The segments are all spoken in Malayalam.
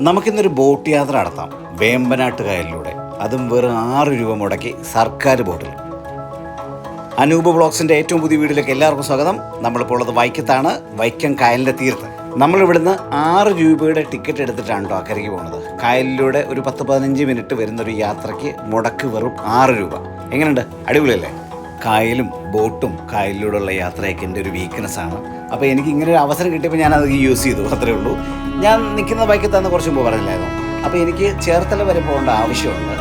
നമുക്കിന്നൊരു ബോട്ട് യാത്ര നടത്താം വേമ്പനാട്ട് കായലിലൂടെ. അതും വെറും 6 രൂപ മുടക്കി സർക്കാർ ബോട്ടിൽ. അനൂപ് ബ്ലോഗ്സിൻ്റെ ഏറ്റവും പുതിയ വീഡിയോയിലേക്ക് എല്ലാവർക്കും സ്വാഗതം. നമ്മളിപ്പോൾ ഉള്ളത് വൈക്കത്താണ്, വൈക്കം കായലിൻ്റെ തീരത്ത്. നമ്മളിവിടുന്ന് 6 രൂപയുടെ ടിക്കറ്റ് എടുത്തിട്ടാണ് കേട്ടോ അക്കരയ്ക്ക് പോകുന്നത്. കായലിലൂടെ ഒരു 10-15 മിനിറ്റ് വരുന്നൊരു യാത്രയ്ക്ക് മുടക്ക് വെറും 6 രൂപ. എങ്ങനെയുണ്ട്? അടിപൊളിയല്ലേ? കായലും ബോട്ടും കായലിലൂടെയുള്ള യാത്രയൊക്കെ എൻ്റെ ഒരു വീക്ക്നെസ്സാണ്. അപ്പോൾ എനിക്ക് ഇങ്ങനെ ഒരു അവസരം കിട്ടിയപ്പോൾ ഞാനത് യൂസ് ചെയ്തു, അത്രേ ഉള്ളൂ. ഞാൻ നിൽക്കുന്ന ബൈക്കത്താന്ന് കുറച്ച് മുമ്പ് പറഞ്ഞില്ലായിരുന്നു. അപ്പോൾ എനിക്ക് ചേർത്തല വരെ പോകേണ്ട ആവശ്യമുണ്ട്.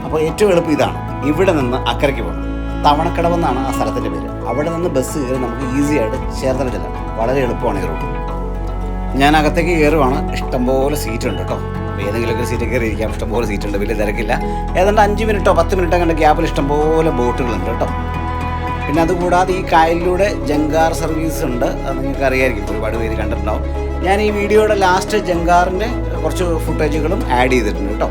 അപ്പോൾ ഏറ്റവും എളുപ്പം ഇതാണ്, ഇവിടെ നിന്ന് അക്കരയ്ക്ക് പോകണം. തവണക്കടവെന്നാണ് ആ സ്ഥലത്തിൻ്റെ പേര്. അവിടെ നിന്ന് ബസ് കയറി നമുക്ക് ഈസി ആയിട്ട് ചേർത്തല ചെല്ലാം. വളരെ എളുപ്പമാണ് ഈ റൂട്ട്. ഞാൻ അകത്തേക്ക് കയറുവാണ്. ഇഷ്ടംപോലെ സീറ്റ് ഉണ്ട് കേട്ടോ. ഏതെങ്കിലുമൊക്കെ സീറ്റ് കയറി ഇരിക്കാം. ഇഷ്ടംപോലെ സീറ്റ് ഉണ്ട്, വലിയ തിരക്കില്ല. ഏതാണ്ട് 5 മിനിറ്റോ 10 മിനിറ്റോ കണ്ട ഗ്യാപ്പിൽ ഇഷ്ടംപോലെ ബോട്ടുകളുണ്ട് കേട്ടോ. പിന്നെ അതുകൂടാതെ ഈ കായലിലൂടെ ജങ്കാർ സർവീസ് ഉണ്ട്. അത് നിങ്ങൾക്ക് അറിയാമായിരിക്കും, ഒരുപാട് പേര് കണ്ടിട്ടുണ്ടാവും. ഞാൻ ഈ വീഡിയോയുടെ ലാസ്റ്റ് ജങ്കാറിൻ്റെ കുറച്ച് ഫുട്ടേജുകളും ആഡ് ചെയ്തിട്ടുണ്ട് കേട്ടോ.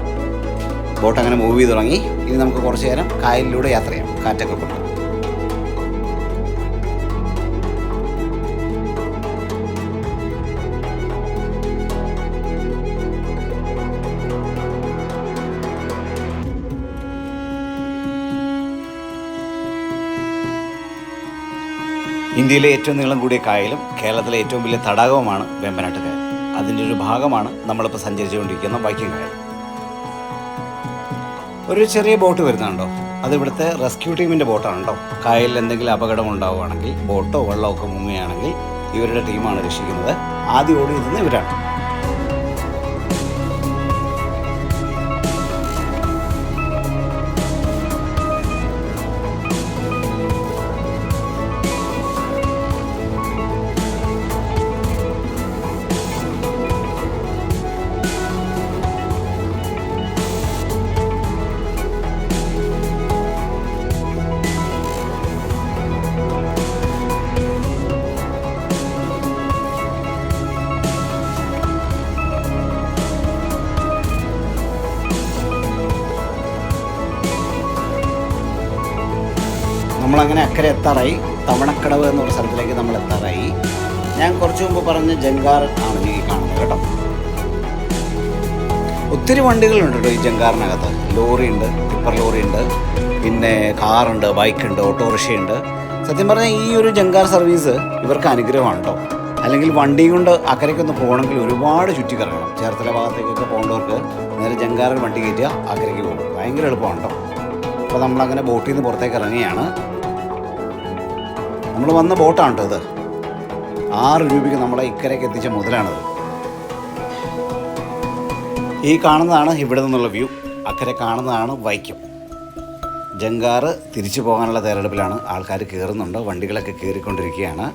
ബോട്ട് അങ്ങനെ മൂവ് ചെയ്ത് തുടങ്ങി. ഇനി നമുക്ക് കുറച്ച് നേരം കായലിലൂടെ യാത്ര ചെയ്യാം, കാറ്റൊക്കെ കൊണ്ട്. ഇന്ത്യയിലെ ഏറ്റവും നീളം കൂടിയ കായലും കേരളത്തിലെ ഏറ്റവും വലിയ തടാകവുമാണ് വേമ്പനാട്ട് കായൽ. അതിൻ്റെ ഒരു ഭാഗമാണ് നമ്മളിപ്പോൾ സഞ്ചരിച്ചുകൊണ്ടിരിക്കുന്ന വൈക്കം കായൽ. ഒരു ചെറിയ ബോട്ട് വരുന്നുണ്ടോ? അത് ഇവിടുത്തെ റെസ്ക്യൂ ടീമിൻ്റെ ബോട്ടാണ് കേട്ടോ. കായലിൽ എന്തെങ്കിലും അപകടം ഉണ്ടാവുകയാണെങ്കിൽ, ബോട്ടോ വെള്ളമൊക്കെ മുങ്ങുകയാണെങ്കിൽ ഇവരുടെ ടീമാണ് രക്ഷിക്കുന്നത്. ആദ്യം ഓടിയിരുന്നത് ഇവരാണ്. നമ്മളങ്ങനെ അക്കരെ എത്താറായി. തവണക്കടവ് എന്നുള്ള സ്ഥലത്തിലേക്ക് നമ്മൾ എത്താറായി. ഞാൻ കുറച്ച് മുമ്പ് പറഞ്ഞ ജങ്കാർ ആണ് ഈ കാണുന്നത് കേട്ടോ. ഒത്തിരി വണ്ടികളുണ്ട് കേട്ടോ ഈ ജങ്കാറിനകത്ത്. ലോറിയുണ്ട്, ടിപ്പർ ലോറിയുണ്ട്, പിന്നെ കാറുണ്ട്, ബൈക്കുണ്ട്, ഓട്ടോറിക്ഷയുണ്ട്. സത്യം പറഞ്ഞാൽ ഈ ഒരു ജങ്കാർ സർവീസ് ഇവർക്ക് അനുഗ്രഹമാണ് കേട്ടോ. അല്ലെങ്കിൽ വണ്ടി കൊണ്ട് അക്കരയ്ക്കൊന്ന് പോകണമെങ്കിൽ ഒരുപാട് ചുറ്റിക്കറങ്ങണം. ചേർത്തല ഭാഗത്തേക്കൊക്കെ പോകേണ്ടവർക്ക് നേരെ ജങ്കാറിൽ വണ്ടി കയറ്റുക, അക്കരയ്ക്ക് പോകും. ഭയങ്കര എളുപ്പമാണ് കേട്ടോ. അപ്പോൾ നമ്മളങ്ങനെ ബോട്ടിൽ നിന്ന് പുറത്തേക്ക് ഇറങ്ങിയാണ്. നമ്മൾ വന്ന ബോട്ടാണ് കേട്ടോ ഇത്. 6 രൂപയ്ക്ക് നമ്മളെ ഇക്കരയ്ക്ക് എത്തിച്ച മുതലാണത്. ഈ കാണുന്നതാണ് ഇവിടെ നിന്നുള്ള വ്യൂ. അക്കരെ കാണുന്നതാണ് വൈക്കം. ജങ്കാറ് തിരിച്ചു പോകാനുള്ള തയ്യാറെടുപ്പിലാണ്. ആൾക്കാർ കയറുന്നുണ്ട്, വണ്ടികളൊക്കെ കയറിക്കൊണ്ടിരിക്കുകയാണ്.